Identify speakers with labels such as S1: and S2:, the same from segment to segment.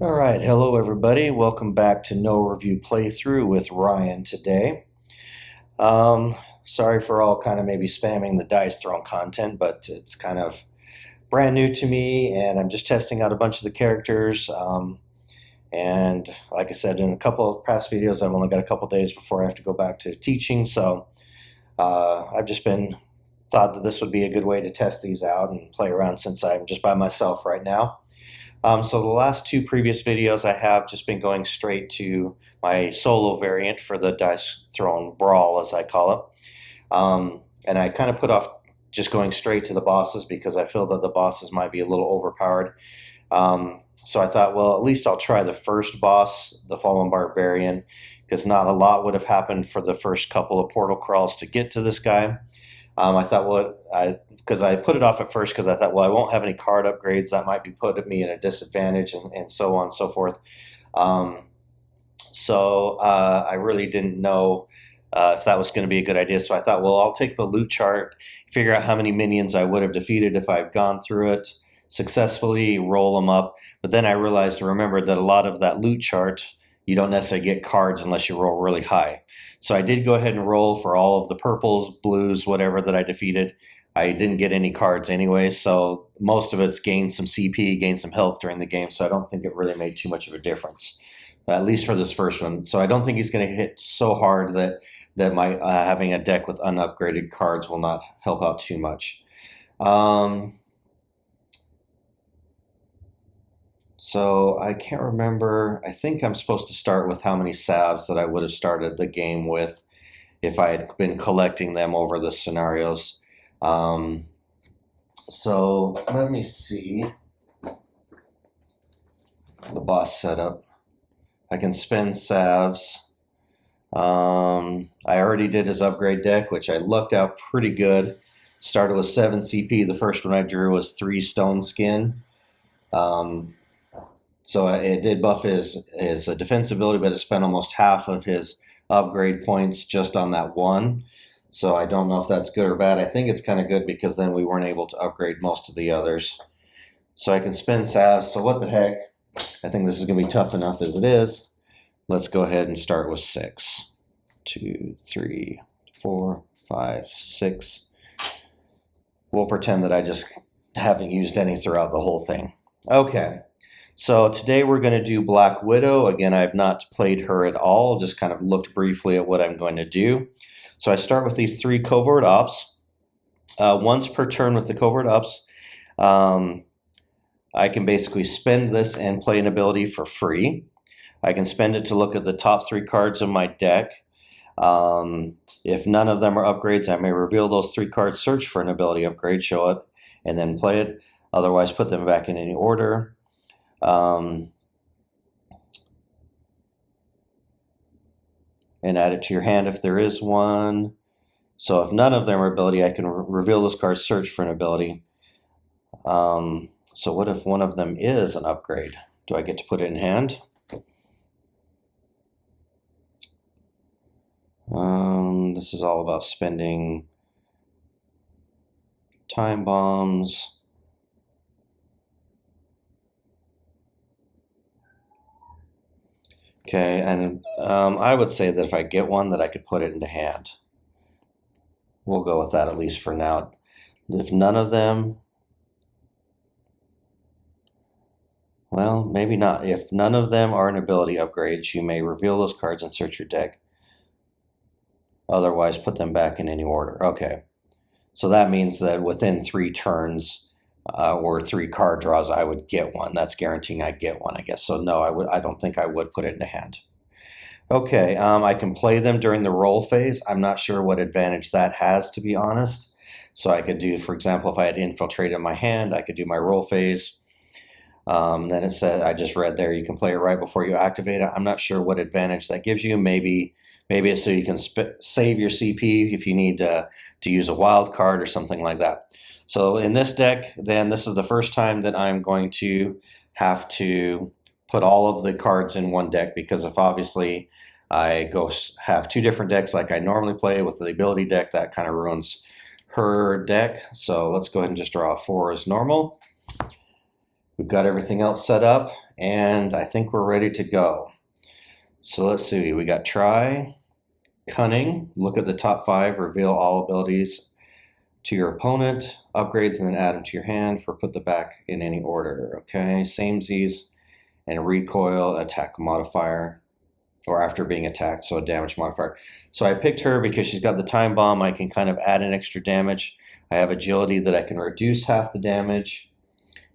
S1: All right, hello everybody. Welcome back to No Review Playthrough with Ryan today. Sorry for all kind of maybe spamming the Dice Throne content, but it's kind of brand new to me and I'm just testing out a bunch of the characters. And like I said, in a couple of past videos, I've only got a couple days before I have to go back to teaching. So I've just thought that this would be a good way to test these out and play around since I'm just by myself right now. So the last two previous videos I have just been going straight to my solo variant for the Dice Throne Brawl, as I call it. And I kind of put off just going straight to the bosses because I feel that the bosses might be a little overpowered. So I thought, well, at least I'll try the first boss, the Fallen Barbarian, because not a lot would have happened for the first couple of portal crawls to get to this guy. I thought, well, because I put it off at first because I thought, well, I won't have any card upgrades. That might be putting me in a disadvantage and so on and so forth. So I really didn't know if that was going to be a good idea. So I thought, well, I'll take the loot chart, figure out how many minions I would have defeated if I've gone through it successfully, roll them up. But then I remembered that a lot of that loot chart, you don't necessarily get cards unless you roll really high. So I did go ahead and roll for all of the purples, blues, whatever that I defeated. I didn't get any cards anyway, so most of it's gained some CP, gained some health during the game, so I don't think it really made too much of a difference, at least for this first one. So I don't think he's going to hit so hard that my having a deck with unupgraded cards will not help out too much. So I can't remember. I think I'm supposed to start with how many salves that I would have started the game with if I had been collecting them over the scenarios. So let me see the boss setup. I can spend salves. I already did his upgrade deck, which I lucked out pretty good. Started with 7 CP. The first one I drew was 3 Stone Skin. So it did buff his defense ability, but it spent almost half of his upgrade points just on that one. So I don't know if that's good or bad. I think it's kind of good because then we weren't able to upgrade most of the others. So I can spend salves. So what the heck? I think this is going to be tough enough as it is. Let's go ahead and start with 6. 2, 3, 4, 5, 6. We'll pretend that I just haven't used any throughout the whole thing. Okay. So today we're going to do Black Widow. Again, I've not played her at all, just kind of looked briefly at what I'm going to do. So I start with these 3 covert ops. Once per turn with the covert ops, I can basically spend this and play an ability for free. I can spend it to look at the top 3 cards of my deck. If none of them are upgrades, I may reveal those 3 cards, search for an ability upgrade, show it, and then play it. Otherwise, put them back in any order. And add it to your hand if there is one. So if none of them are ability, I can reveal those cards, search for an ability. So what if one of them is an upgrade? Do I get to put it in hand? This is all about spending time bombs. Okay, and I would say that if I get one, that I could put it into hand. We'll go with that at least for now. If none of them, well, maybe not. If none of them are an ability upgrades, you may reveal those cards and search your deck. Otherwise, put them back in any order. Okay, so that means that within 3 turns or 3 card draws, I would get one. That's guaranteeing I get one, I guess. So no, I don't think I would put it into hand. Okay, I can play them during the roll phase. I'm not sure what advantage that has, to be honest. So I could do, for example, if I had Infiltrate in my hand, I could do my roll phase. Then it said, I just read there, you can play it right before you activate it. I'm not sure what advantage that gives you. Maybe it's so you can save your CP if you need to use a wild card or something like that. So in this deck, then this is the first time that I'm going to have to put all of the cards in one deck, because if obviously I have 2 different decks like I normally play with the ability deck, that kind of ruins her deck. So let's go ahead and just draw 4 as normal. We've got everything else set up, and I think we're ready to go. So let's see, we got try, cunning, look at the top 5, reveal all abilities to your opponent, upgrades, and then add them to your hand for put the back in any order. Okay, same Z's, and recoil, attack modifier, or after being attacked, so a damage modifier. So I picked her because she's got the time bomb. I can kind of add an extra damage. I have agility that I can reduce half the damage.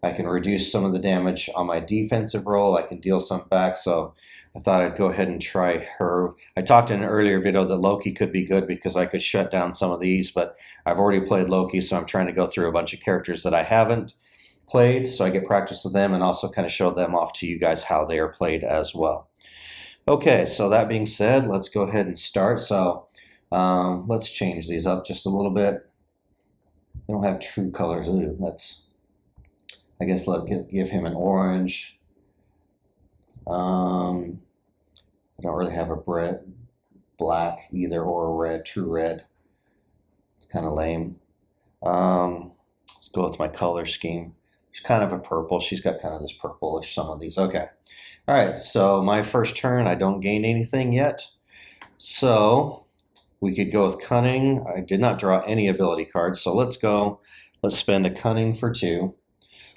S1: I can reduce some of the damage on my defensive roll. I can deal some back, so I thought I'd go ahead and try her. I talked in an earlier video that Loki could be good because I could shut down some of these, but I've already played Loki, so I'm trying to go through a bunch of characters that I haven't played, so I get practice with them and also kind of show them off to you guys how they are played as well. Okay, so that being said, let's go ahead and start. So let's change these up just a little bit. I don't have true colors. Ooh, I guess let's give him an orange. I don't really have a black either, or a red, true red. It's kind of lame. Let's go with my color scheme. She's kind of a purple. She's got kind of this purplish, some of these. Okay. All right, so my first turn, I don't gain anything yet. So we could go with cunning. I did not draw any ability cards, so let's go. Let's spend a cunning for 2.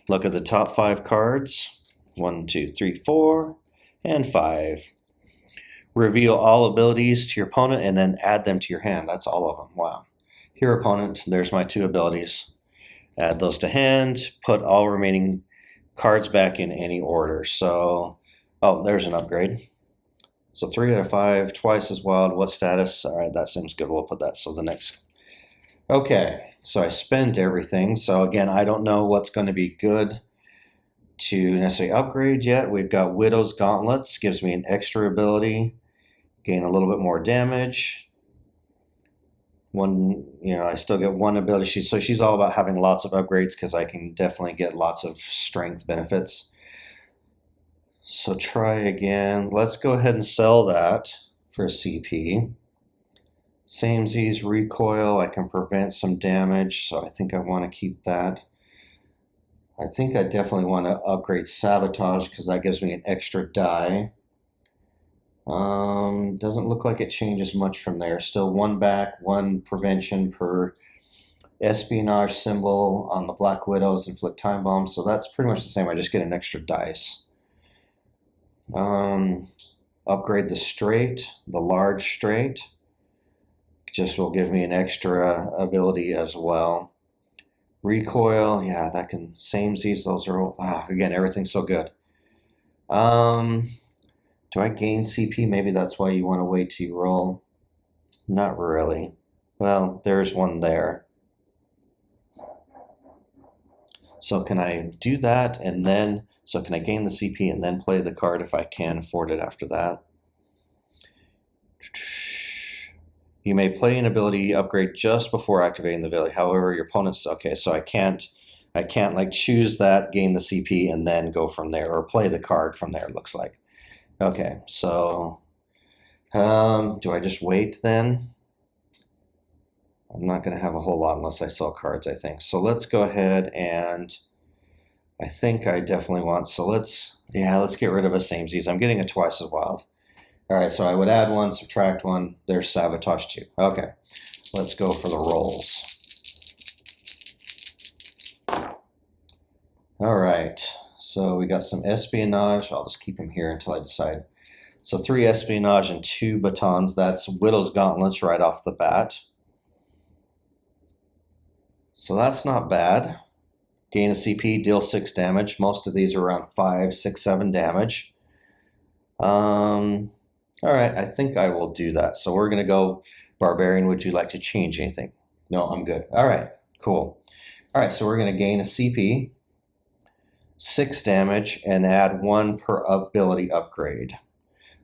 S1: Look at the top 5 cards. 1, 2, 3, 4, and 5. Reveal all abilities to your opponent and then add them to your hand. That's all of them. Wow. Here, opponent, there's my 2 abilities. Add those to hand, put all remaining cards back in any order. So, oh, there's an upgrade. So 3 out of 5, twice as wild. What status? All right, that seems good. We'll put that. So the next. Okay, so I spent everything. So again, I don't know what's going to be good to necessarily upgrade yet. We've got Widow's Gauntlets, gives me an extra ability, gain a little bit more damage. I still get 1 ability. So she's all about having lots of upgrades because I can definitely get lots of strength benefits. So try again. Let's go ahead and sell that for a CP. Same Z's recoil. I can prevent some damage, so I think I want to keep that. I think I definitely want to upgrade Sabotage because that gives me an extra die. Doesn't look like it changes much from there. Still 1 back, 1 prevention per espionage symbol on the Black Widows, inflict time bombs. So that's pretty much the same. I just get an extra dice. Upgrade the straight, the large straight. Just will give me an extra ability as well. Recoil, yeah, that can same Z's. Those are again, everything's so good. Do I gain CP? Maybe that's why you want to wait till you roll. Not really. Well, there's one there. So can I do that and then, so can I gain the CP and then play the card if I can afford it after that? You may play an ability upgrade just before activating the ability. However, your opponent's, okay, so I can't like choose that, gain the CP, and then go from there, or play the card from there, it looks like. Okay, so do I just wait then? I'm not going to have a whole lot unless I sell cards, I think. So let's go ahead and I think I definitely want, so let's get rid of a same Z's. I'm getting a twice as wild. All right, so I would add 1, subtract 1. There's Sabotage 2. Okay, let's go for the rolls. All right, so we got some espionage. I'll just keep him here until I decide. So 3 espionage and 2 batons. That's Widow's Gauntlets right off the bat. So that's not bad. Gain a CP, deal 6 damage. Most of these are around 5, 6, 7 damage. All right, I think I will do that. So we're going to go Barbarian. Would you like to change anything? No, I'm good. All right, cool. All right, so we're going to gain a CP, 6 damage, and add 1 per ability upgrade.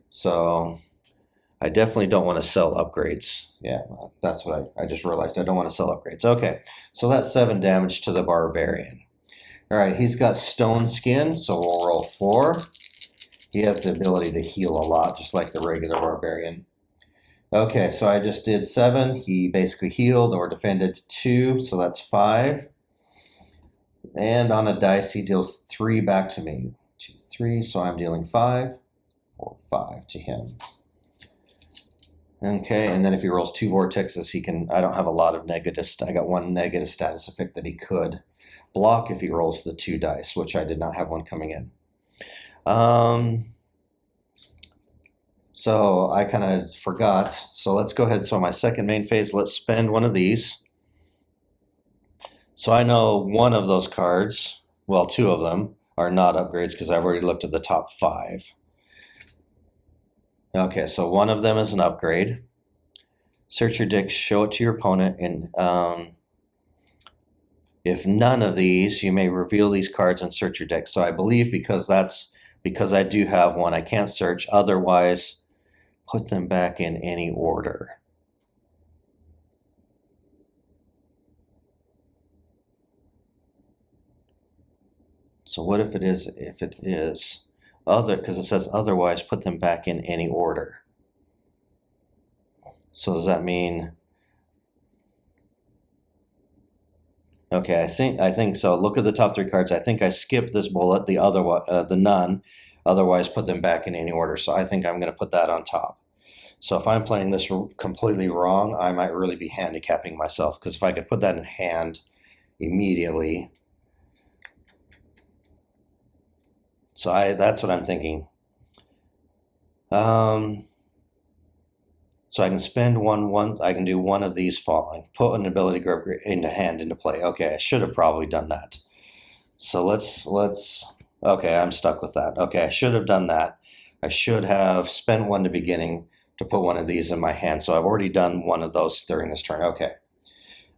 S1: So I definitely don't want to sell upgrades. Yeah, that's what I just realized. I don't want to sell upgrades. Okay, so that's 7 damage to the Barbarian. All right, he's got stone skin, so we'll roll 4. He has the ability to heal a lot, just like the regular Barbarian. Okay, so I just did 7. He basically healed or defended 2, so that's 5. And on a dice, he deals 3 back to me. 2, 3, so I'm dealing 5, 4, 5 to him. Okay, and then if he rolls 2 vortexes, he can, I don't have a lot of negative, I got 1 negative status effect that he could block if he rolls the 2 dice, which I did not have one coming in. So I kind of forgot. So let's go ahead. So my second main phase, let's spend one of these. So I know one of those cards, well, 2 of them are not upgrades because I've already looked at the top 5. Okay, so one of them is an upgrade. Search your deck, show it to your opponent, and if none of these, you may reveal these cards and search your deck. So I believe because I do have one, I can't search. Otherwise, put them back in any order. So what if it is other, because it says otherwise, put them back in any order. So does that mean, okay, I think so. Look at the top 3 cards. I think I skipped this bullet, the other one, the none, otherwise put them back in any order. So I think I'm going to put that on top. So if I'm playing this completely wrong, I might really be handicapping myself, because if I could put that in hand immediately. So that's what I'm thinking. So I can spend one. I can do one of these falling. Put an ability group into hand into play. Okay, I should have probably done that. So let's. Okay, I'm stuck with that. Okay, I should have done that. I should have spent one to beginning to put one of these in my hand. So I've already done one of those during this turn. Okay.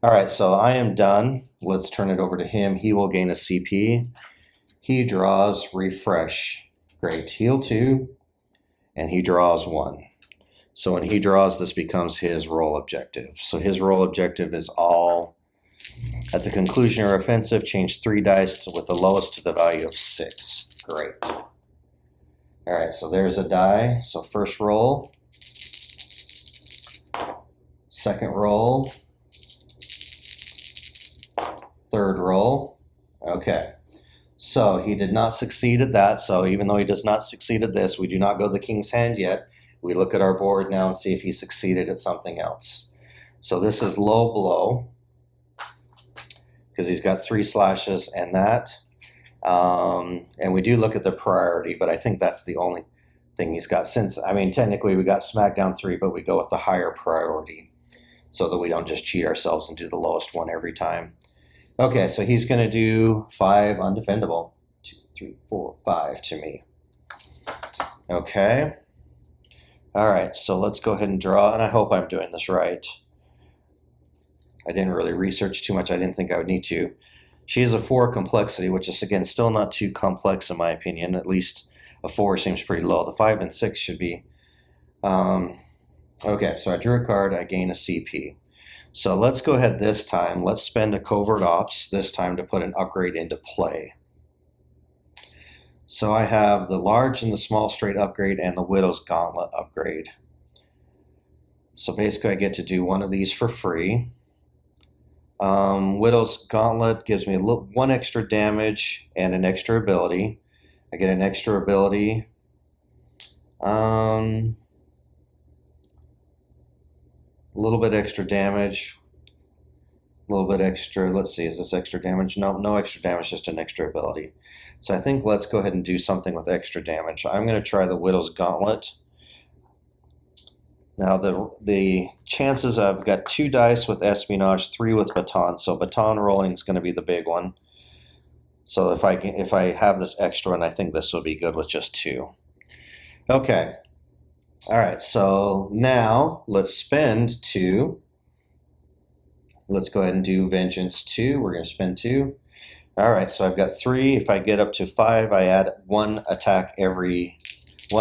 S1: All right, so I am done. Let's turn it over to him. He will gain a CP. He draws refresh. Great. Heal 2. And he draws 1. So when he draws, this becomes his roll objective. So his roll objective is all, at the conclusion of your offensive, change 3 dice with the lowest to the value of 6. Great. All right, so there's a die. So first roll. Second roll. Third roll. Okay. So he did not succeed at that. So even though he does not succeed at this, we do not go the king's hand yet. We look at our board now and see if he succeeded at something else. So this is low blow because he's got 3 slashes and that. And we do look at the priority, but I think that's the only thing he's got. Since, I mean, technically we got smackdown 3, but we go with the higher priority so that we don't just cheat ourselves and do the lowest one every time. Okay, so he's going to do 5 undefendable. 2, 3, 4, 5 to me. Okay. All right, so let's go ahead and draw, and I hope I'm doing this right. I didn't really research too much. I didn't think I would need to. She is a 4 complexity, which is, again, still not too complex in my opinion. At least a 4 seems pretty low. The 5 and 6 should be. Okay, so I drew a card. I gain a CP. So let's go ahead this time. Let's spend a covert ops this time to put an upgrade into play. So I have the large and the small straight upgrade and the Widow's Gauntlet upgrade. So basically I get to do one of these for free. Widow's Gauntlet gives me 1 extra damage and an extra ability. I get an extra ability. A little bit extra damage, a little bit extra, let's see, is this extra damage? No extra damage, just an extra ability. So I think let's go ahead and do something with extra damage. I'm going to try the Widow's Gauntlet. Now the chances, I've got 2 dice with Espionage, 3 with Baton, so Baton rolling is going to be the big one. So if I have this extra one, I think this will be good with just 2. Okay. All right, so now let's spend 2. Let's go ahead and do Vengeance 2. We're going to spend 2. All right, so I've got 3. If I get up to 5, I add 1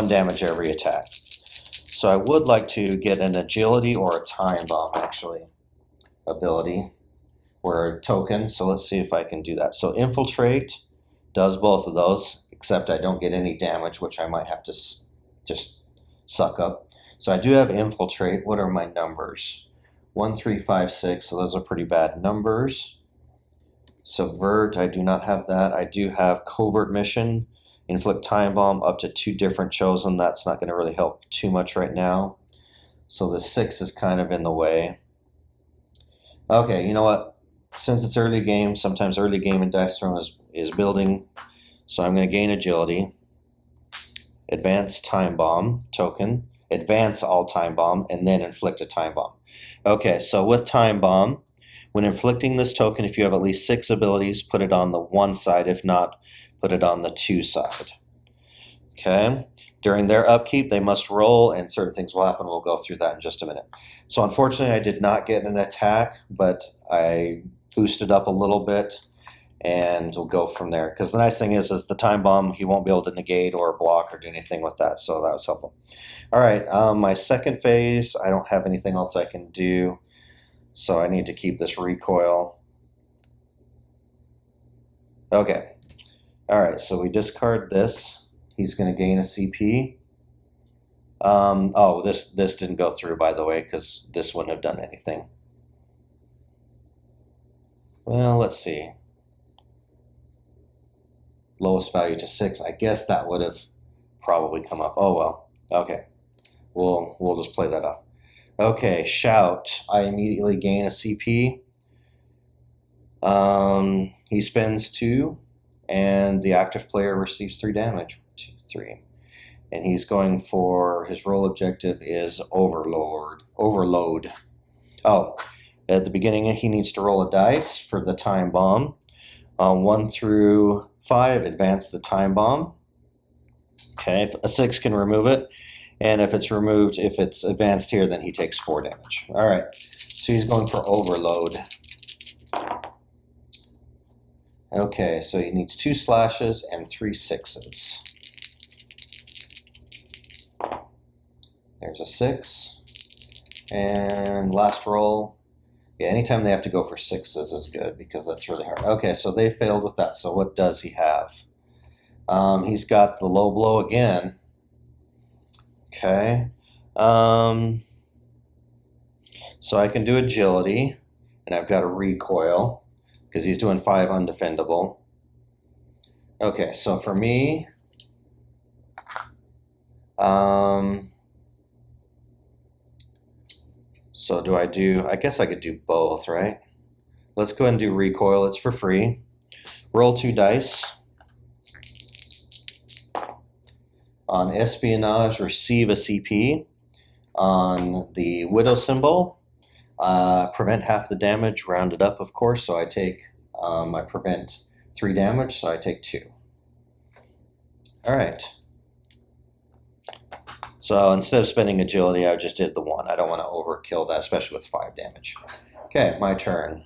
S1: damage every attack. So I would like to get an Agility or a Time Bomb, actually, ability, or a token. So let's see if I can do that. So Infiltrate does both of those, except I don't get any damage, which I might have to just suck up. So I do have Infiltrate. What are my numbers? 1, 3, 5, 6. So those are pretty bad numbers. Subvert, I do not have that. I do have Covert Mission, Inflict Time Bomb up to 2 different chosen. That's not going to really help too much right now. So the 6 is kind of in the way. Okay, you know what? Since it's early game, sometimes early game in Dice Throne is building. So I'm going to gain Agility. Advance Time Bomb token. Advance all Time Bomb, and then inflict a Time Bomb. Okay, so with Time Bomb, when inflicting this token, if you have at least 6 abilities, put it on the 1 side. If not, put it on the 2 side. Okay. During their upkeep, they must roll, and certain things will happen. We'll go through that in just a minute. So unfortunately, I did not get an attack, but I boosted up a little bit, and we'll go from there. Because the nice thing is the Time Bomb, he won't be able to negate or block or do anything with that, so that was helpful. All right, my second phase, I don't have anything else I can do, so I need to keep this recoil. Okay. All right, so we discard this. He's going to gain a CP. Oh, this didn't go through, by the way, because this wouldn't have done anything. Well, let's see. Lowest value to 6. I guess that would have probably come up. Oh, well. Okay. We'll just play that off. Okay, Shout. I immediately gain a CP. He spends 2, and the active player receives 3 damage. 2, 3. And he's going for, his role objective is Overload. Oh, at the beginning he needs to roll a dice for the Time Bomb. 1 through 5, advance the Time Bomb. Okay, if a 6 can remove it. And if it's removed, if it's advanced here, then he takes 4 damage. All right, so he's going for Overload. Okay, so he needs 2 slashes and 3 6s. There's a 6. And last roll. Yeah, anytime they have to go for 6s is good because that's really hard. Okay, so they failed with that. So what does he have? He's got the low blow again. Okay. So I can do Agility, and I've got a recoil because he's doing 5 undefendable. Okay, so for me, so do I do, I guess I could do both, right? Let's go ahead and do recoil. It's for free. Roll 2 dice. On Espionage, receive a CP. On the Widow symbol, prevent half the damage, rounded up, of course. So I take, I prevent 3 damage, so I take 2. All right. So instead of spending Agility, I just did the 1. I don't want to overkill that, especially with 5 damage. Okay, my turn.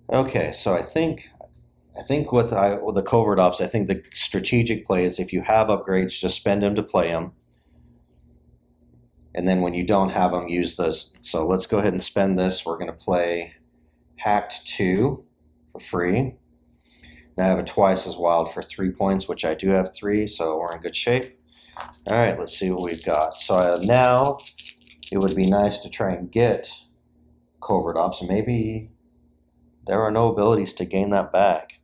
S1: Okay, so I think with the Covert Ops, I think the strategic play is if you have upgrades, just spend them to play them. And then when you don't have them, use this. So let's go ahead and spend this. We're going to play Hacked 2 for free. Now I have a Twice as Wild for 3 points, which I do have 3, so we're in good shape. All right, let's see what we've got. So now it would be nice to try and get Covert Ops. Maybe there are no abilities to gain that back.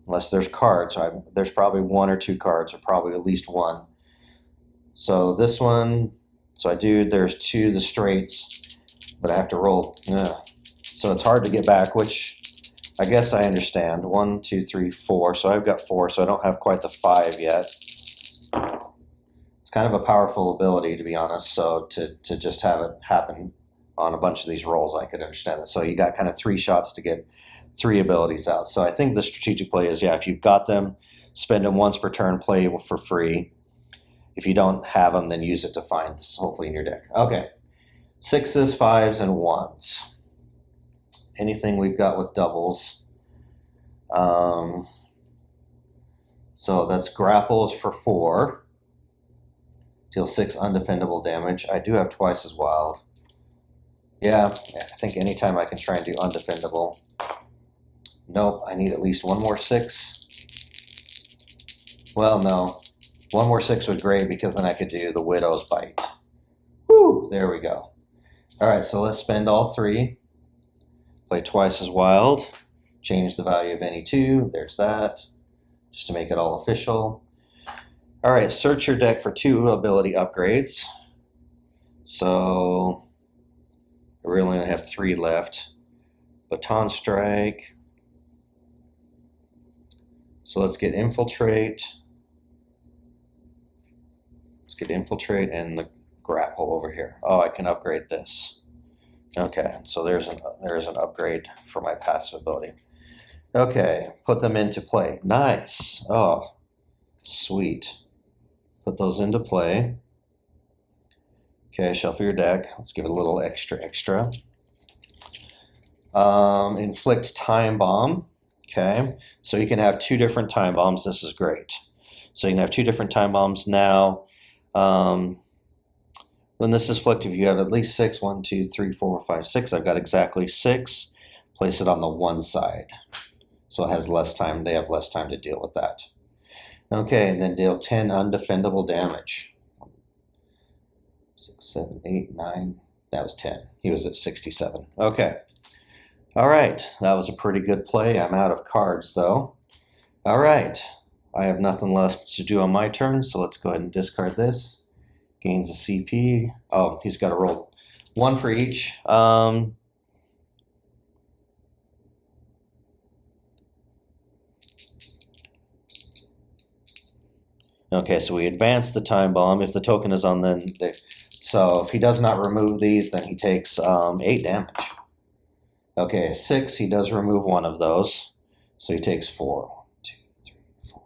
S1: Unless there's cards. There's probably 1 or 2 cards, or probably at least 1. So this one, so there's 2, the straights, but I have to roll. So it's hard to get back, which I guess I understand. 1, 2, 3, 4. So I've got 4, so I don't have quite the 5 yet. It's kind of a powerful ability, to be honest, so to just have it happen on a bunch of these rolls, I could understand that. So you got kind of 3 shots to get 3 abilities out. So I think the strategic play is, yeah, if you've got them, spend them once per turn, play for free. If you don't have them, then use it to find this, hopefully in your deck. Okay, 6s, 5s, and 1s. Anything we've got with doubles. So that's Grapples for 4. Deal 6 undefendable damage. I do have Twice as Wild. Yeah, I think anytime I can try and do undefendable. Nope, I need at least 1 more 6. Well, no. 1 more 6 would be great because then I could do the Widow's Bite. Whew, there we go. All right, so let's spend all 3. Play twice as wild. Change the value of any 2. There's that, just to make it all official. All right, search your deck for 2 ability upgrades. So I really only have 3 left. Baton Strike. So let's get Infiltrate. Let's get Infiltrate and the Grapple over here. Oh, I can upgrade this. Okay, so there's an upgrade for my passive ability. Okay, put them into play. Nice. Oh, sweet. Put those into play. Okay, shuffle your deck. Let's give it a little extra. Inflict Time Bomb. Okay, so you can have 2 different time bombs. This is great. So you can have 2 different time bombs now. When this is flicked, if you have at least 6, 1, 2, 3, 4, 5, 6, I've got exactly 6. Place it on the one side. So it has less time. They have less time to deal with that. Okay, and then deal 10 undefendable damage. 6, 7, 8, 9. That was 10. He was at 67. Okay. All right. That was a pretty good play. I'm out of cards, though. All right. I have nothing left to do on my turn, so let's go ahead and discard this. Gains a CP. Oh, he's got to roll 1 for each. Okay, so we advance the time bomb. If the token is on, so if he does not remove these, then he takes 8 damage. Okay, 6, he does remove 1 of those, so he takes 4. 1, 2, 3, 4.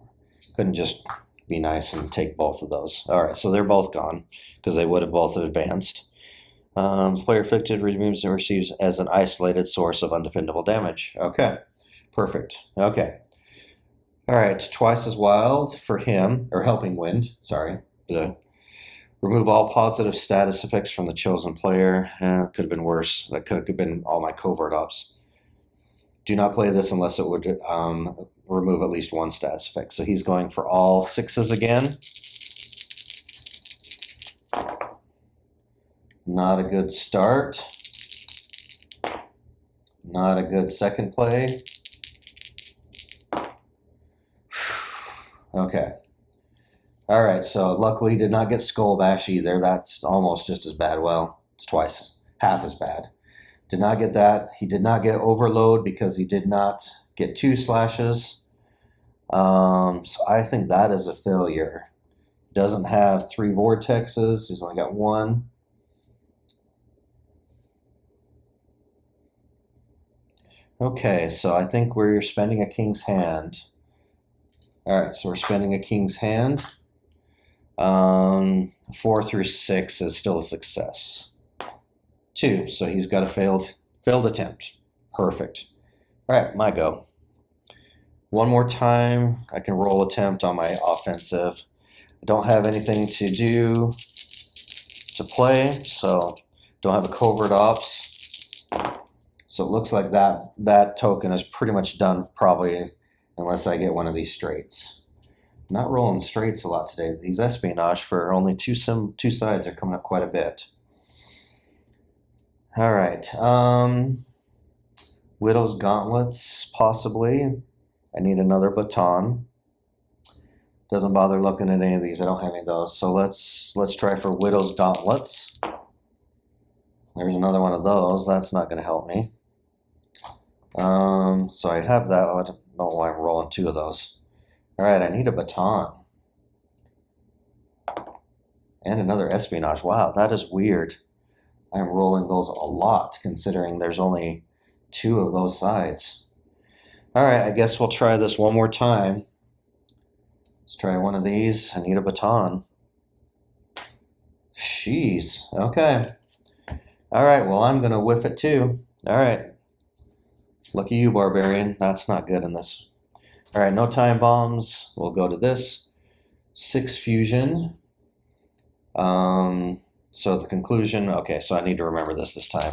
S1: Couldn't just be nice and take both of those. All right, so they're both gone because they would have both advanced. Player afflicted removes and receives as an isolated source of undefendable damage. Okay, perfect. Okay. All right, twice as wild for him, or Helping Wind, sorry. Remove all positive status effects from the chosen player. Could have been worse. That could have been all my covert ops. Do not play this unless it would remove at least 1 status effect. So he's going for all 6s again. Not a good start. Not a good second play. Okay. All right, so luckily did not get Skull Bash either. That's almost just as bad. Well, it's twice, half as bad. Did not get that. He did not get Overload because he did not get 2 slashes. So I think that is a failure. Doesn't have 3 vortexes. He's only got 1. Okay, so I think we're spending a King's Hand. All right, so we're spending a King's Hand. 4 through 6 is still a success. 2, so he's got a failed attempt. Perfect. All right, my go. One more time, I can roll attempt on my offensive. I don't have anything to do to play, so don't have a covert ops. So it looks like that token is pretty much done probably unless I get one of these straights. Not rolling straights a lot today. These espionage for only two sides are coming up quite a bit. All right. Widow's Gauntlets, possibly. I need another baton. Doesn't bother looking at any of these. I don't have any of those. So let's try for Widow's Gauntlets. There's another one of those. That's not going to help me. So I have that. I don't know why I'm rolling 2 of those. All right, I need a baton. And another espionage. Wow, that is weird. I'm rolling those a lot, considering there's only 2 of those sides. All right, I guess we'll try this one more time. Let's try one of these. I need a baton. Jeez, okay. All right, well, I'm going to whiff it too. All right. Lucky you, Barbarian. That's not good in this. All right, no time bombs. We'll go to this. 6 fusion. So the conclusion, okay, so I need to remember this time.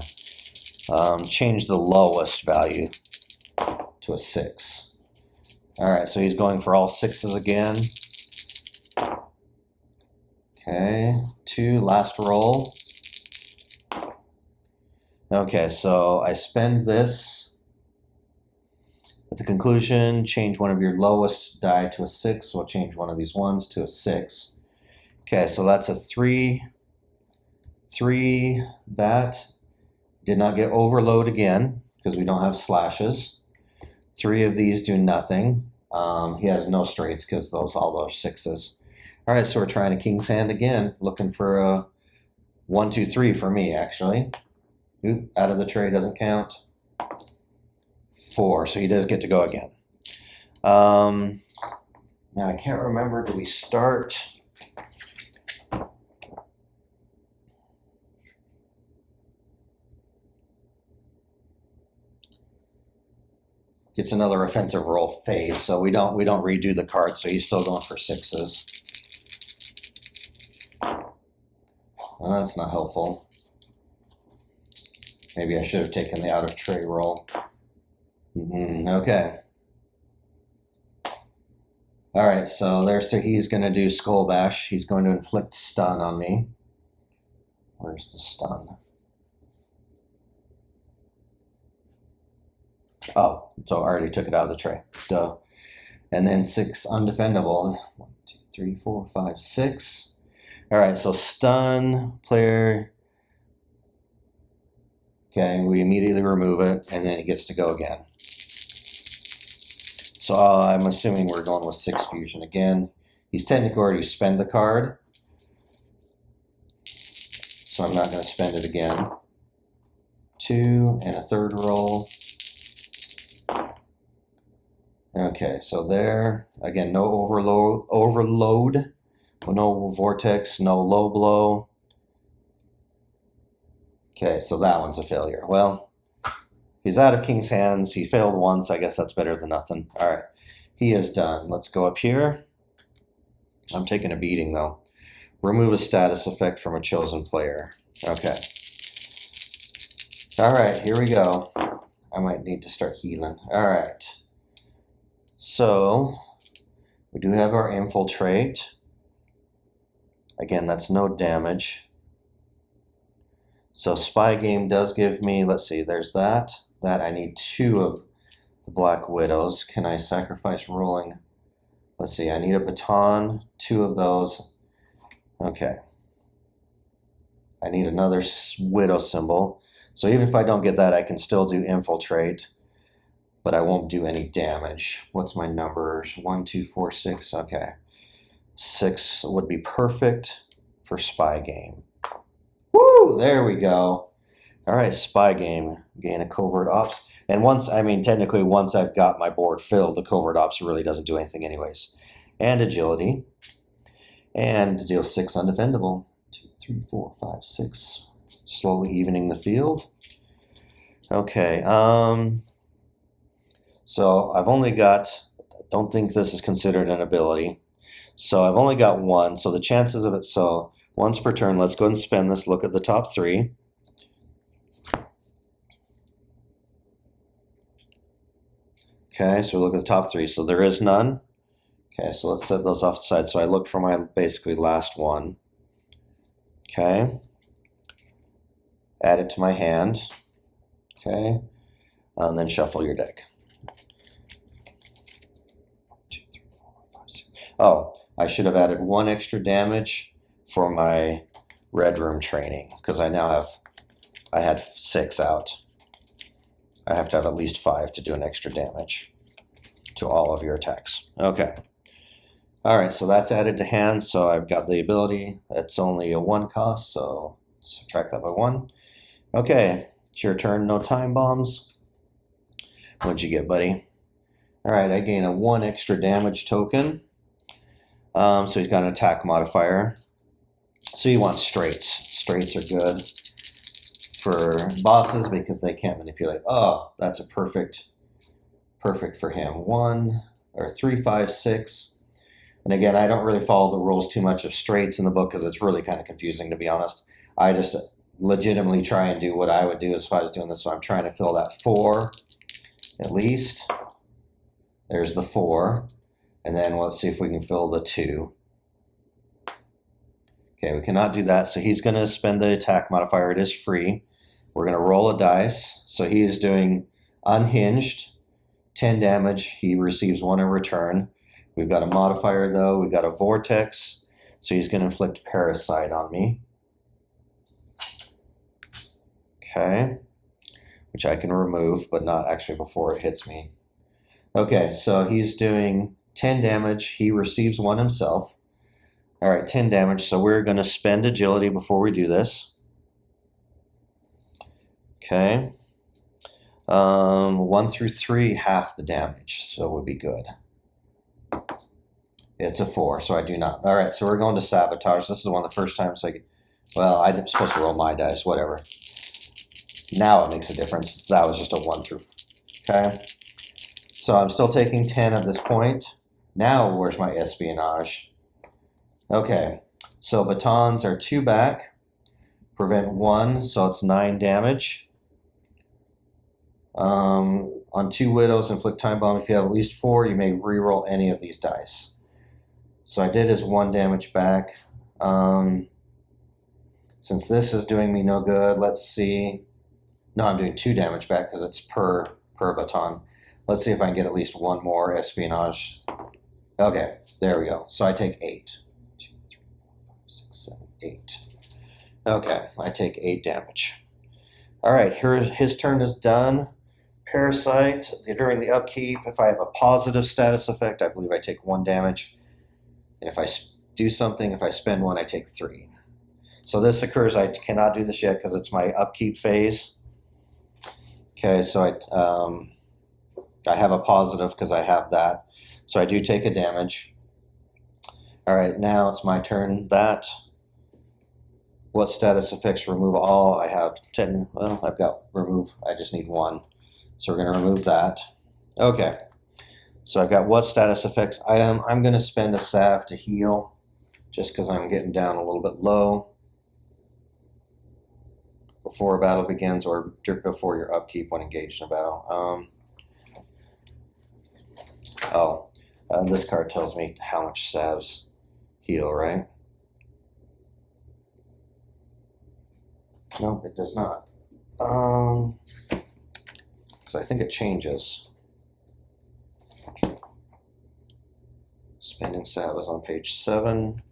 S1: Change the lowest value to a 6. All right, so he's going for all 6s again. Okay, 2, last roll. Okay, so I spend this. At the conclusion, change one of your lowest die to a 6. So we'll change one of these ones to a 6. Okay, so that's a 3. 3. That did not get overload again because we don't have slashes. 3 of these do nothing. He has no straights because all those 6s. All right, so we're trying a king's hand again, looking for a 1, 2, 3 for me actually. Oop, out of the tray doesn't count. 4, so he does get to go again. Now I can't remember, do we start? Gets another offensive roll face, so we don't redo the card, so he's still going for 6s. Well, that's not helpful. Maybe I should have taken the out of tray roll. Okay. All right, so he's going to do Skull Bash. He's going to inflict stun on me. Where's the stun? Oh, so I already took it out of the tray. Duh. And then 6 undefendable. 1, 2, 3, 4, 5, 6. All right, so stun player. Okay, we immediately remove it, and then he gets to go again. So I'm assuming we're going with 6 fusion again. He's technically already spent the card, so I'm not going to spend it again. 2 and a third roll. Okay, so there, again, no overload, no vortex, no low blow. Okay, so that one's a failure. Well, he's out of king's hands. He failed once. I guess that's better than nothing. All right, he is done. Let's go up here. I'm taking a beating, though. Remove a status effect from a chosen player. Okay. All right, here we go. I might need to start healing. All right. So we do have our infiltrate. Again, that's no damage. So spy game does give me, let's see, there's that. That I need 2 of the Black Widows. Can I sacrifice rolling? Let's see, I need a baton, 2 of those. Okay. I need another widow symbol. So even if I don't get that, I can still do infiltrate, but I won't do any damage. What's my numbers? 1, 2, 4, 6. Okay. 6 would be perfect for spy game. Woo! There we go. All right, spy game. Gain a covert ops. And technically once I've got my board filled, the covert ops really doesn't do anything anyways. And agility. And deal 6 undefendable. 2, 3, 4, 5, 6. Slowly evening the field. Okay. So I've only got, I don't think this is considered an ability. So I've only got 1. So the chances of it, so once per turn, let's go ahead and spend this. Look at the top 3. Okay, so we look at the top 3. So there is none. Okay, so let's set those off the side. So I look for my basically last one. Okay. Add it to my hand. Okay. And then shuffle your deck. 2, 3, 4, 5, 6. Oh, I should have added 1 extra damage for my Red Room training because I had 6 out. I have to have at least 5 to do an extra damage to all of your attacks. Okay. All right, so that's added to hand. So I've got the ability. It's only a 1 cost, so subtract that by 1. Okay, it's your turn. No time bombs. What'd you get, buddy? All right, I gain a 1 extra damage token. So he's got an attack modifier. So you want straights. Straights are good for bosses because they can't manipulate. Oh, that's a perfect for him. 1 or 3, 5, 6. And again, I don't really follow the rules too much of straights in the book because it's really kind of confusing, to be honest. I just legitimately try and do what I would do if I was doing this. So I'm trying to fill that 4 at least. There's the 4. And then let's see if we can fill the 2. Okay, we cannot do that. So he's going to spend the attack modifier. It is free. We're going to roll a dice. So he is doing unhinged, 10 damage. He receives 1 in return. We've got a modifier though. We've got a vortex. So he's going to inflict parasite on me. Okay. Which I can remove, but not actually before it hits me. Okay, so he's doing 10 damage. He receives 1 himself. All right, 10 damage. So we're going to spend agility before we do this. Okay. 1 through 3, half the damage. So it would be good. It's a 4, so I do not. All right, so we're going to sabotage. This is one of the first times well, I'm supposed to roll my dice, whatever. Now it makes a difference. That was just a 1 through. Okay. So I'm still taking 10 at this point. Now where's my espionage? Okay. So batons are 2 back. Prevent 1, so it's 9 damage. On 2 widows, inflict time bomb. If you have at least 4, you may reroll any of these dice. So I did his 1 damage back. Since this is doing me no good, let's see. No, I'm doing 2 damage back because it's per baton. Let's see if I can get at least 1 more espionage. Okay, there we go. So I take 8. 2, 3, 4, 5, 6, 7, 8. Okay, I take 8 damage. All right, his turn is done. Parasite, during the upkeep, if I have a positive status effect, I believe I take 1 damage. And if I do something, if I spend 1, I take 3. So this occurs, I cannot do this yet because it's my upkeep phase. Okay, so I have a positive because I have that. So I do take a damage. All right, now it's my turn. What status effects remove all? I have 10, well, I've got remove, I just need 1. So we're gonna remove that. Okay, so I've got what status effects? I'm gonna spend a salve to heal just because I'm getting down a little bit low before a battle begins or before your upkeep when engaged in a battle. This card tells me how much salves heal, right? No, it does not. Because I think it changes. Spending salve is on page 7.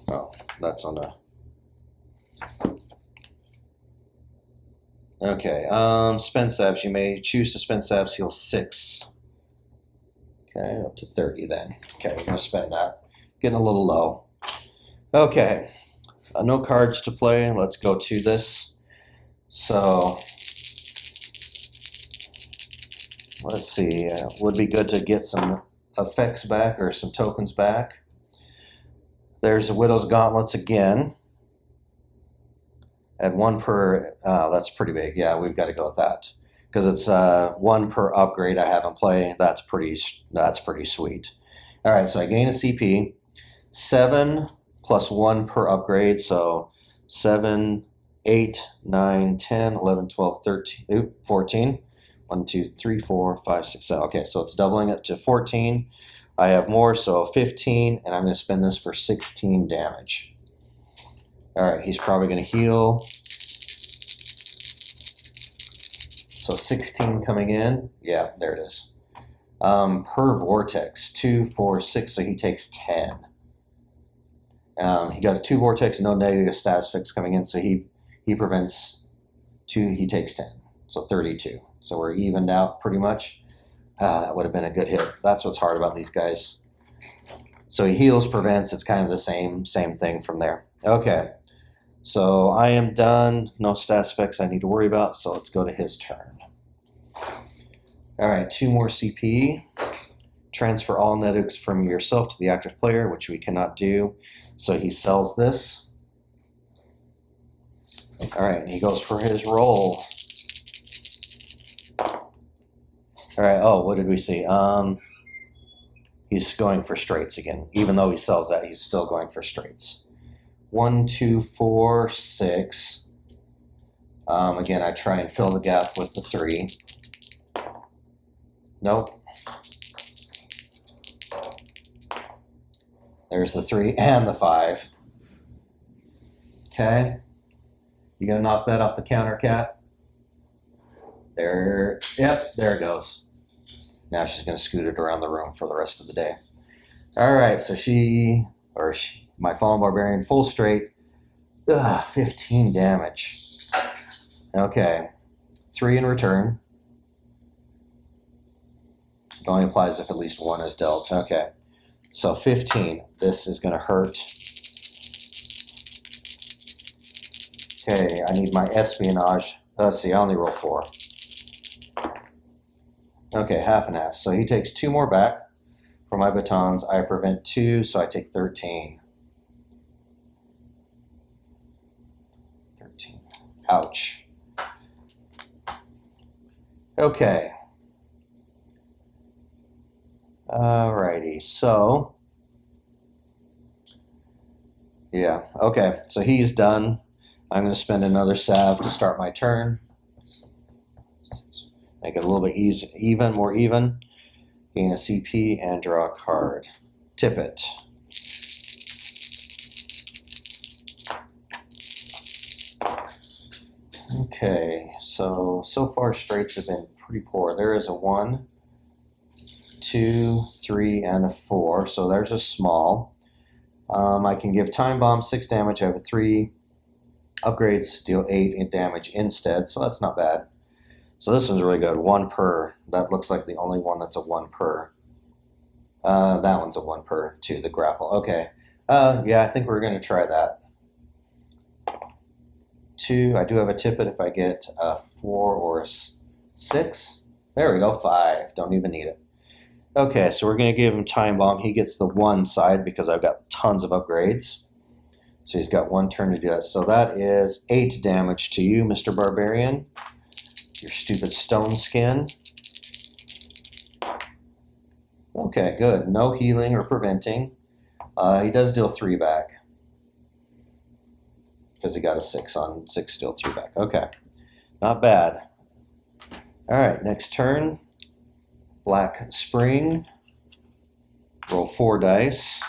S1: Oh, that's on the. Okay, spend salves. You may choose to spend salves, heal 6. Okay, up to 30 then. Okay, we're gonna spend that. Getting a little low. Okay, no cards to play. Let's go to this. So, let's see. Would be good to get some effects back or some tokens back. There's the Widow's Gauntlets again. At 1 per, that's pretty big. Yeah, we've got to go with that because it's 1 per upgrade I have in play. That's pretty sweet. All right, so I gain a CP. 7 plus 1 per upgrade, so 7, 8, 9, 10, 11, 12, 13, 14. 1, 2, 3, 4, 5, 6, 7. Okay, so it's doubling it to 14. I have more, so 15, and I'm going to spend this for 16 damage. All right, he's probably going to heal. So 16 coming in. Yeah, there it is. Per vortex, 2, 4, 6, so he takes 10. He does 2 vortex, no negative status effects coming in, so he prevents 2, he takes 10. So 32. So we're evened out pretty much. That would have been a good hit. That's what's hard about these guys. So he heals, prevents, it's kind of the same thing from there. Okay. So I am done. No stats effects I need to worry about. So let's go to his turn. All right, 2 more CP. Transfer all netics from yourself to the active player, which we cannot do. So he sells this. All right, and he goes for his roll. All right, oh, what did we see? He's going for straights again. Even though he sells that, he's still going for straights. 1, 2, 4, 6. Again, I try and fill the gap with the 3. Nope. There's the 3 and the 5. Okay. You gonna knock that off the counter, Cat? There. Yep, there it goes. Now she's gonna scoot it around the room for the rest of the day. All right, so my fallen barbarian, full straight. 15 damage. Okay. 3 in return. It only applies if at least 1 is dealt. Okay. So 15. This is going to hurt. Okay, I need my espionage. Let's see, I only roll 4. Okay, half and half. So he takes 2 more back for my batons. I prevent 2, so I take 13. 13. Ouch. Okay. Alrighty, so yeah, okay, so he's done. I'm going to spend another salve to start my turn. Make it a little bit more even. Gain a CP and draw a card. Tip it. Okay, so far straights have been pretty poor. There is a 1, 2, 3, and a 4, so there's a small. I can give Time Bomb 6 damage. I have a 3 upgrades, deal 8 in damage instead, so that's not bad. So this one's really good. 1 per. That looks like the only one that's a 1 per. That one's a 1 per too, the grapple. Okay. Yeah, I think we're going to try that. 2. I do have a tippet if I get a 4 or a 6. There we go. 5. Don't even need it. Okay, so we're going to give him Time Bomb. He gets the 1 side because I've got tons of upgrades. So he's got 1 turn to do that. So that is 8 damage to you, Mr. Barbarian. Your stupid stone skin. Okay, good. No healing or preventing. He does deal 3 back. Because he got a 6 on 6, deal 3 back. Okay, not bad. All right, next turn. Black Spring. Roll 4 dice.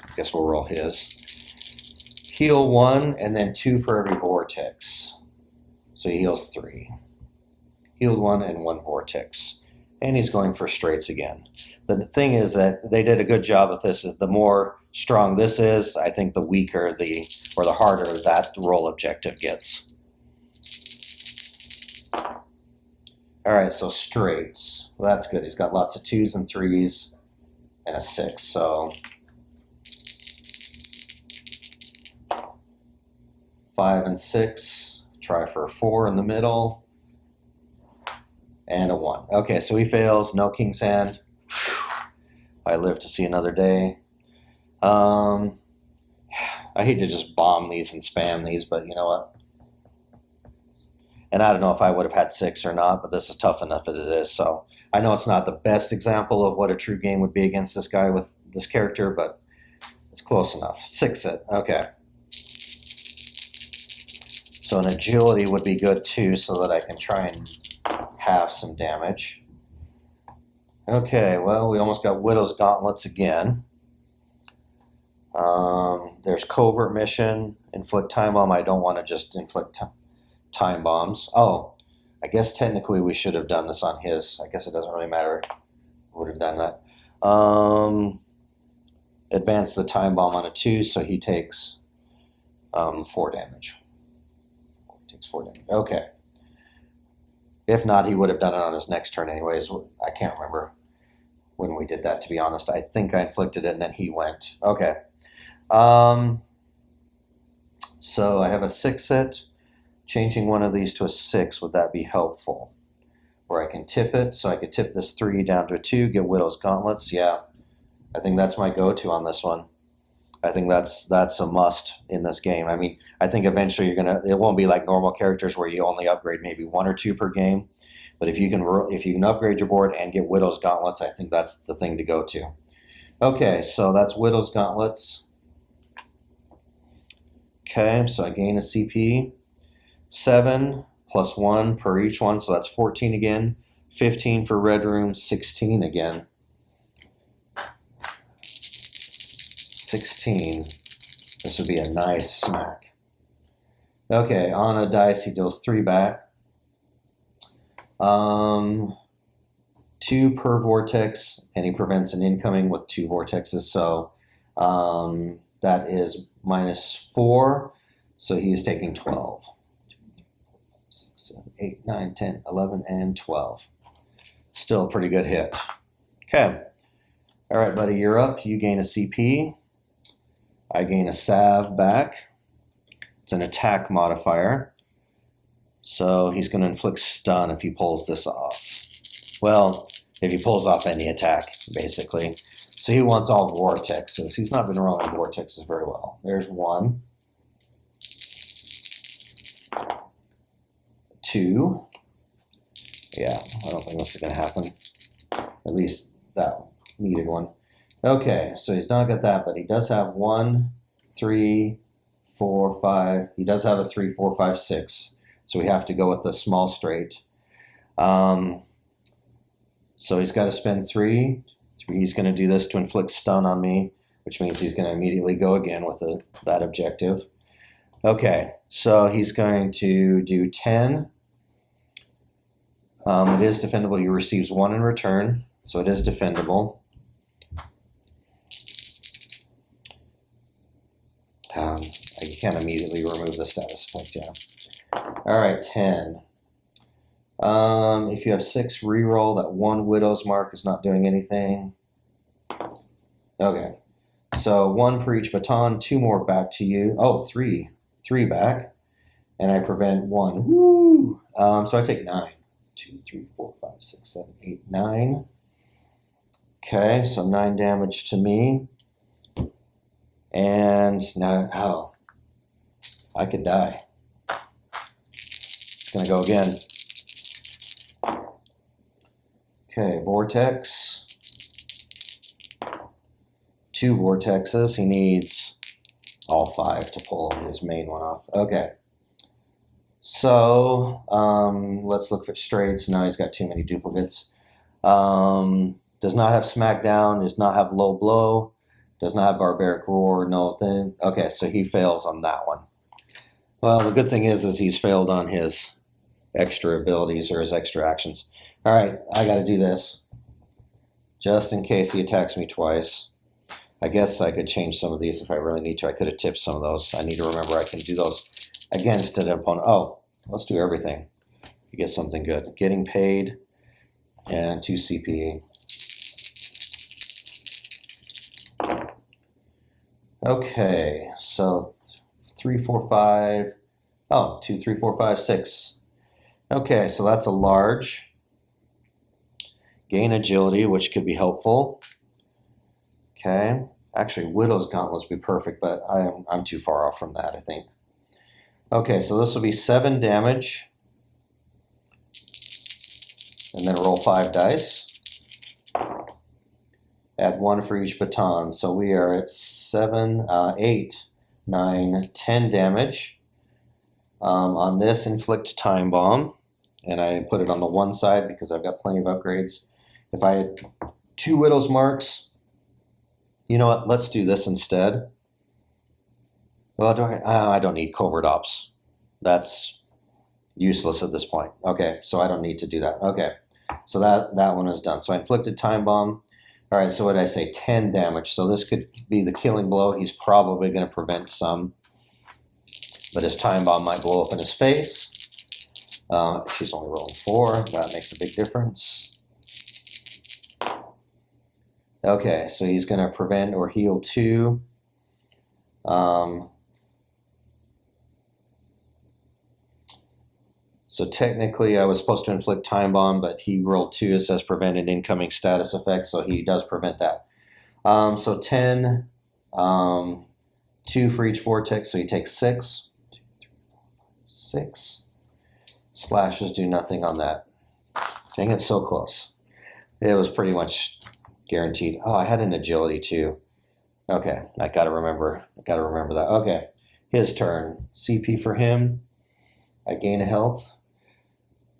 S1: I guess we'll roll his. Heal 1 and then 2 for every vortex. So he heals 3. Healed 1 and 1 vortex. And he's going for straights again. The thing is that they did a good job with this. Is the more strong this is, I think the weaker or the harder that roll objective gets. All right, so straights. Well, that's good. He's got lots of 2s and 3s and a 6. So 5 and 6. Try for a 4 in the middle. And a 1. Okay, so he fails. No King's Hand. I live to see another day. I hate to just bomb these and spam these, but you know what? And I don't know if I would have had 6 or not, but this is tough enough as it is. So I know it's not the best example of what a true game would be against this guy with this character, but it's close enough. 6 it. Okay. So an agility would be good too, so that I can try and have some damage. Okay, well, we almost got Widow's Gauntlets again. There's Covert Mission, Inflict Time Bomb. I don't want to just inflict time bombs. Oh, I guess technically we should have done this on his. I guess it doesn't really matter. We would have done that. Advance the Time Bomb on a 2, so he takes 4 damage. He takes 4 damage. Okay. If not, he would have done it on his next turn anyways. I can't remember when we did that, to be honest. I think I inflicted it and then he went. Okay. So I have a 6 hit. Changing one of these to a 6, would that be helpful? Or I can tip it, so I could tip this 3 down to a 2, get Widow's Gauntlets. Yeah, I think that's my go-to on this one. I think that's a must in this game. I mean, I think eventually it won't be like normal characters where you only upgrade maybe 1 or 2 per game. But if you can upgrade your board and get Widow's Gauntlets, I think that's the thing to go to. Okay, so that's Widow's Gauntlets. Okay, so I gain a CP. 7 plus 1 per each one, so that's 14 again. 15 for Red Room, 16 again. 16. This would be a nice smack. Okay, on a dice, he deals 3 back. 2 per vortex, and he prevents an incoming with 2 vortexes. So that is -4. So he is taking 12. 2, 3, 4, 5, 6, 7, 8, 9, 10, 11, and 12. Still a pretty good hit. Okay. All right, buddy, you're up. You gain a CP. I gain a salve back. It's an attack modifier. So he's going to inflict stun if he pulls this off. Well, if he pulls off any attack, basically. So he wants all vortexes. He's not been rolling vortexes very well. There's 1. 2. Yeah, I don't think this is going to happen. At least that needed one. Okay, so he's not got that, but he does have 1, 3, 4, 5. He does have a 3, 4, 5, 6. So we have to go with a small straight. So he's got to spend 3. He's going to do this to inflict stun on me, which means he's going to immediately go again with that objective. Okay, so he's going to do 10. It is defendable. He receives 1 in return, so it is defendable. I can't immediately remove the status effect, yeah. All right, 10. If you have 6, reroll. That 1 Widow's Mark is not doing anything. Okay, so 1 for each baton, 2 more back to you. Oh, 3 back, and I prevent 1. Woo! So I take 9. 2, 3, 4, 5, 6, 7, 8, 9. Okay, so 9 damage to me. And now, I could die. It's gonna go again. Okay, vortex. 2 vortexes. He needs all 5 to pull his main one off. Okay. So let's look for straights. No, he's got too many duplicates. Does not have smackdown. Does not have low blow. Does not have barbaric roar. No thing. Okay, so he fails on that one. Well, the good thing is he's failed on his extra abilities or his extra actions. All right, I got to do this just in case he attacks me twice. I guess I could change some of these if I really need to. I could have tipped some of those. I need to remember I can do those against an opponent. Oh, let's do everything. You get something good. Getting paid and 2 CP. Okay, so 3, 4, 5. Oh, 2, 3, 4, 5, 6. Okay, so that's a large. Gain agility, which could be helpful. Okay, actually, Widow's Gauntlets would be perfect, but I'm too far off from that, I think. Okay, so this will be 7 damage. And then roll 5 dice. Add 1 for each baton. So we are at 7, 8, 9, 10 damage. On this, inflict time bomb. And I put it on the one side because I've got plenty of upgrades. If I had 2 Widow's Marks, you know what? Let's do this instead. Well, I don't need Covert Ops. That's useless at this point. Okay, so I don't need to do that. Okay, so that one is done. So I inflicted time bomb. All right, so what did I say? 10 damage. So this could be the killing blow. He's probably going to prevent some. But his time bomb might blow up in his face. She's only rolling 4. That makes a big difference. Okay, so he's going to prevent or heal 2. So technically I was supposed to inflict time bomb, but he rolled 2. It says prevent an incoming status effect, so he does prevent that. So 10, 2 for each vortex, so he takes 6. 2, 3, 4, 5, 6. Slashes do nothing on that. Dang it, so close. It was pretty much guaranteed. Oh, I had an agility too. Okay, I gotta remember that. Okay, his turn. CP for him. I gain a health.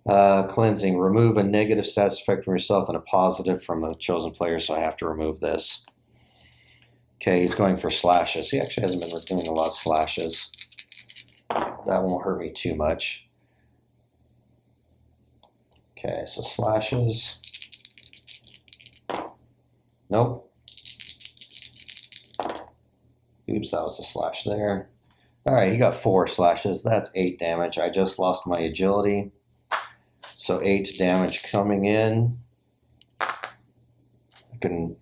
S1: Cleansing. Remove a negative status effect from yourself and a positive from a chosen player, so I have to remove this. Okay, he's going for slashes. He actually hasn't been doing a lot of slashes. That won't hurt me too much. Okay, so slashes. Nope. Oops, that was a slash there. All right, he got 4 slashes. That's 8 damage. I just lost my agility. So 8 damage coming in. Do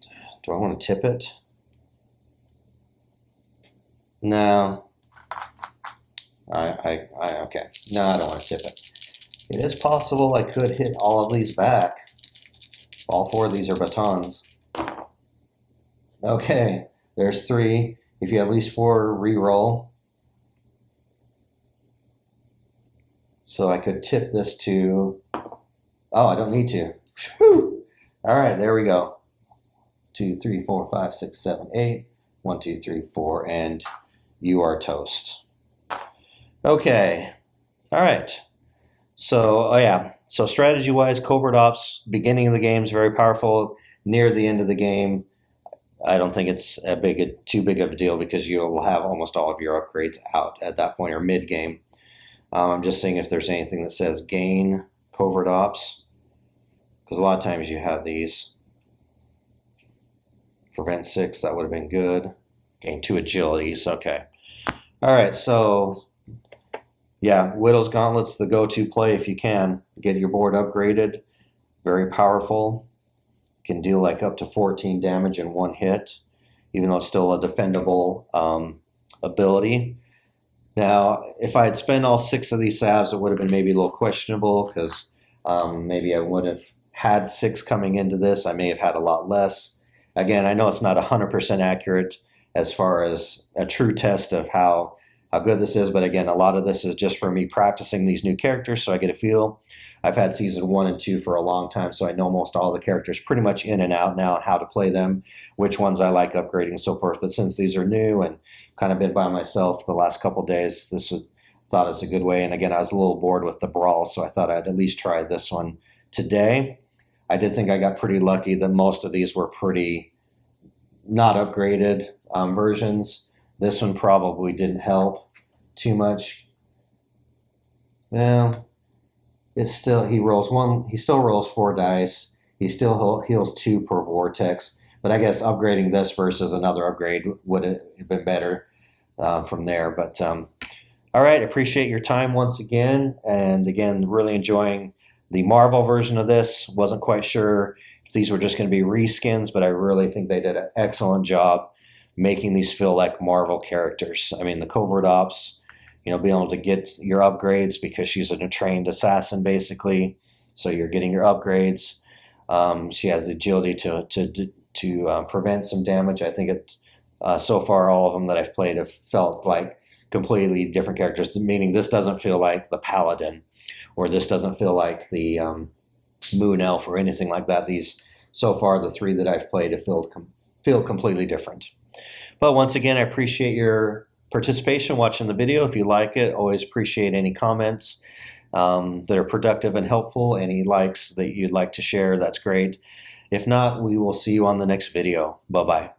S1: I want to tip it? No. Okay. No, I don't want to tip it. It is possible I could hit all of these back. All 4 of these are batons. Okay, there's 3. If you have at least 4, re-roll. So I could tip this to... Oh, I don't need to. Whew. All right, there we go. 2, 3, 4, 5, 6, 7, 8. 1, 2, 3, 4, and you are toast. Okay. All right. So, oh yeah. So strategy-wise, covert ops, beginning of the game is very powerful. Near the end of the game, I don't think it's too big of a deal because you'll have almost all of your upgrades out at that point or mid-game. I'm just seeing if there's anything that says gain covert ops, because a lot of times you have these. Prevent 6, that would have been good. Gain 2 agilities, okay. All right, so yeah, Widow's Gauntlet's the go-to play if you can. Get your board upgraded, very powerful. Can deal like up to 14 damage in 1 hit, even though it's still a defendable ability. Now, if I had spent all 6 of these salves, it would have been maybe a little questionable because maybe I would have had 6 coming into this. I may have had a lot less. Again, I know it's not 100% accurate as far as a true test of how good this is, but again, a lot of this is just for me practicing these new characters so I get a feel. I've had season 1 and 2 for a long time, so I know most all the characters pretty much in and out now and how to play them, which ones I like upgrading and so forth. But since these are new and kind of been by myself the last couple days, thought it's a good way. And again, I was a little bored with the brawl, so I thought I'd at least try this one today. I did think I got pretty lucky that most of these were pretty not upgraded versions. This one probably didn't help too much. Well, it's still, he still rolls 4 dice. He still heals 2 per vortex. But I guess upgrading this versus another upgrade would have been better from there. But all right, appreciate your time once again. And again, really enjoying the Marvel version of this. Wasn't quite sure if these were just going to be reskins, but I really think they did an excellent job making these feel like Marvel characters. I mean, the covert ops, being able to get your upgrades because she's a trained assassin, basically. So you're getting your upgrades. She has the agility to prevent some damage. I think so far all of them that I've played have felt like completely different characters, meaning this doesn't feel like the Paladin, or this doesn't feel like the Moon Elf or anything like that. These, so far, the 3 that I've played have feel completely different. But once again, I appreciate your participation watching the video. If you like it, always appreciate any comments that are productive and helpful. Any likes that you'd like to share, that's great. If not, we will see you on the next video. Bye-bye.